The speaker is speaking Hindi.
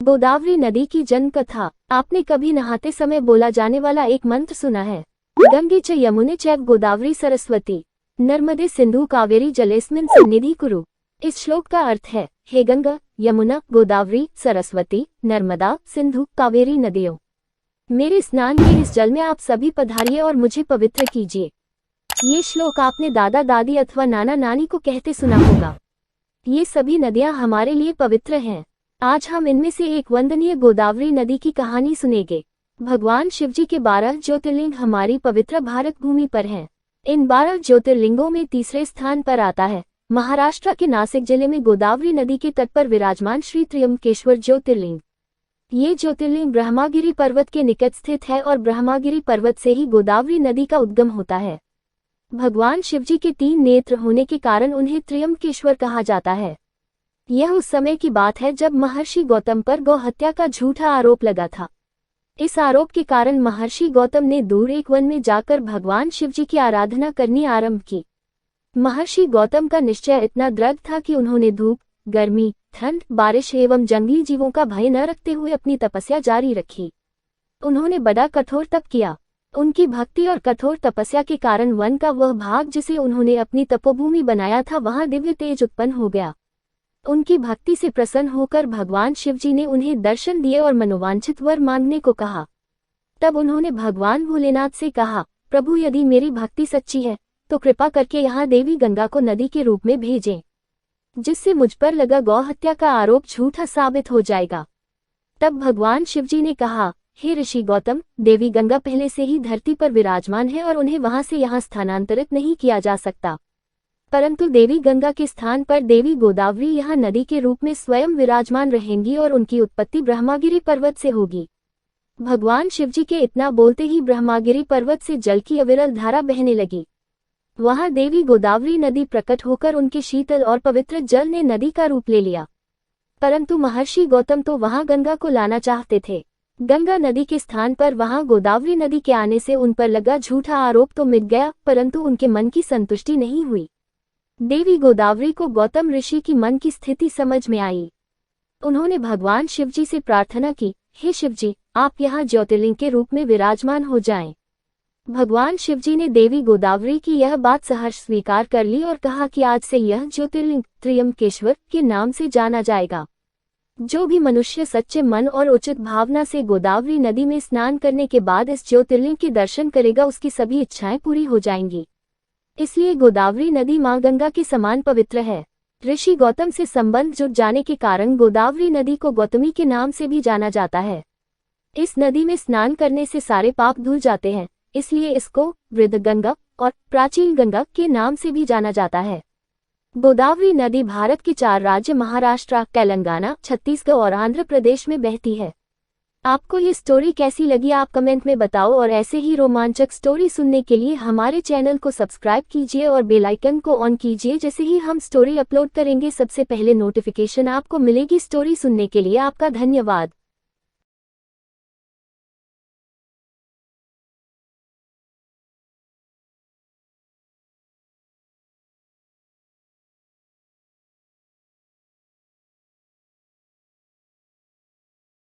गोदावरी नदी की जन्म कथा। आपने कभी नहाते समय बोला जाने वाला एक मंत्र सुना है? गंगे च यमुने चैव गोदावरी सरस्वती नर्मदे सिंधु कावेरी जलेस्मिन् सन्निधि कुरु। इस श्लोक का अर्थ है, हे गंगा, यमुना, गोदावरी, सरस्वती, नर्मदा, सिंधु, कावेरी नदियों, मेरे स्नान के इस जल में आप सभी पधारिए और मुझे पवित्र कीजिए। ये श्लोक आपने दादा दादी अथवा नाना नानी को कहते सुना होगा। ये सभी नदियां हमारे लिए पवित्र हैं। आज हम इनमें से एक वंदनीय गोदावरी नदी की कहानी सुनेंगे। भगवान शिवजी के 12 ज्योतिर्लिंग हमारी पवित्र भारत भूमि पर हैं। इन 12 ज्योतिर्लिंगों में तीसरे स्थान पर आता है महाराष्ट्र के नासिक जिले में गोदावरी नदी के तट पर विराजमान श्री त्र्यंबकेश्वर ज्योतिर्लिंग। ये ज्योतिर्लिंग ब्रह्मागिरी पर्वत के निकट स्थित है और ब्रह्मागिरी पर्वत से ही गोदावरी नदी का उद्गम होता है। भगवान शिवजी के 3 नेत्र होने के कारण उन्हें त्र्यंबकेश्वर कहा जाता है। यह उस समय की बात है जब महर्षि गौतम पर गौ हत्या का झूठा आरोप लगा था। इस आरोप के कारण महर्षि गौतम ने दूर एक वन में जाकर भगवान शिवजी की आराधना करनी आरंभ की। महर्षि गौतम का निश्चय इतना दृढ़ था कि उन्होंने धूप, गर्मी, ठंड, बारिश एवं जंगली जीवों का भय न रखते हुए अपनी तपस्या जारी रखी। उन्होंने बड़ा कठोर तप किया। उनकी भक्ति और कठोर तपस्या के कारण वन का वह भाग जिसे उन्होंने अपनी तपोभूमि बनाया था वहां दिव्य तेज उत्पन्न हो गया। उनकी भक्ति से प्रसन्न होकर भगवान शिवजी ने उन्हें दर्शन दिए और मनोवांछित वर मांगने को कहा। तब उन्होंने भगवान भोलेनाथ से कहा, प्रभु, यदि मेरी भक्ति सच्ची है तो कृपा करके यहाँ देवी गंगा को नदी के रूप में भेजें, जिससे मुझ पर लगा गौ हत्या का आरोप झूठा साबित हो जाएगा। तब भगवान शिवजी ने कहा, हे ऋषि गौतम, देवी गंगा पहले से ही धरती पर विराजमान है और उन्हें वहां से यहाँ स्थानांतरित नहीं किया जा सकता, परंतु देवी गंगा के स्थान पर देवी गोदावरी यहाँ नदी के रूप में स्वयं विराजमान रहेंगी और उनकी उत्पत्ति ब्रह्मागिरी पर्वत से होगी। भगवान शिवजी के इतना बोलते ही ब्रह्मागिरी पर्वत से जल की अविरल धारा बहने लगी। वहां देवी गोदावरी नदी प्रकट होकर उनके शीतल और पवित्र जल ने नदी का रूप ले लिया। परंतु महर्षि गौतम तो वहां गंगा को लाना चाहते थे। गंगा नदी के स्थान पर वहां गोदावरी नदी के आने से उन पर लगा झूठा आरोप तो मिट गया, परंतु उनके मन की संतुष्टि नहीं हुई। देवी गोदावरी को गौतम ऋषि की मन की स्थिति समझ में आई। उन्होंने भगवान शिवजी से प्रार्थना की, हे शिवजी, आप यहाँ ज्योतिर्लिंग के रूप में विराजमान हो जाएं। भगवान शिवजी ने देवी गोदावरी की यह बात सहर्ष स्वीकार कर ली और कहा कि आज से यह ज्योतिर्लिंग त्र्यंबकेश्वर के नाम से जाना जाएगा। जो भी मनुष्य सच्चे मन और उचित भावना से गोदावरी नदी में स्नान करने के बाद इस ज्योतिर्लिंग के दर्शन करेगा, उसकी सभी इच्छाएं पूरी हो जाएंगी। इसलिए गोदावरी नदी मां गंगा के समान पवित्र है। ऋषि गौतम से संबंध जुड़ जाने के कारण गोदावरी नदी को गौतमी के नाम से भी जाना जाता है। इस नदी में स्नान करने से सारे पाप धुल जाते हैं, इसलिए इसको वृद्ध गंगा और प्राचीन गंगा के नाम से भी जाना जाता है। गोदावरी नदी भारत के 4 राज्य महाराष्ट्र, तेलंगाना, छत्तीसगढ़ और आंध्र प्रदेश में बहती है। आपको ये स्टोरी कैसी लगी आप कमेंट में बताओ और ऐसे ही रोमांचक स्टोरी सुनने के लिए हमारे चैनल को सब्सक्राइब कीजिए और बेल आइकन को ऑन कीजिए। जैसे ही हम स्टोरी अपलोड करेंगे सबसे पहले नोटिफिकेशन आपको मिलेगी। स्टोरी सुनने के लिए आपका धन्यवाद।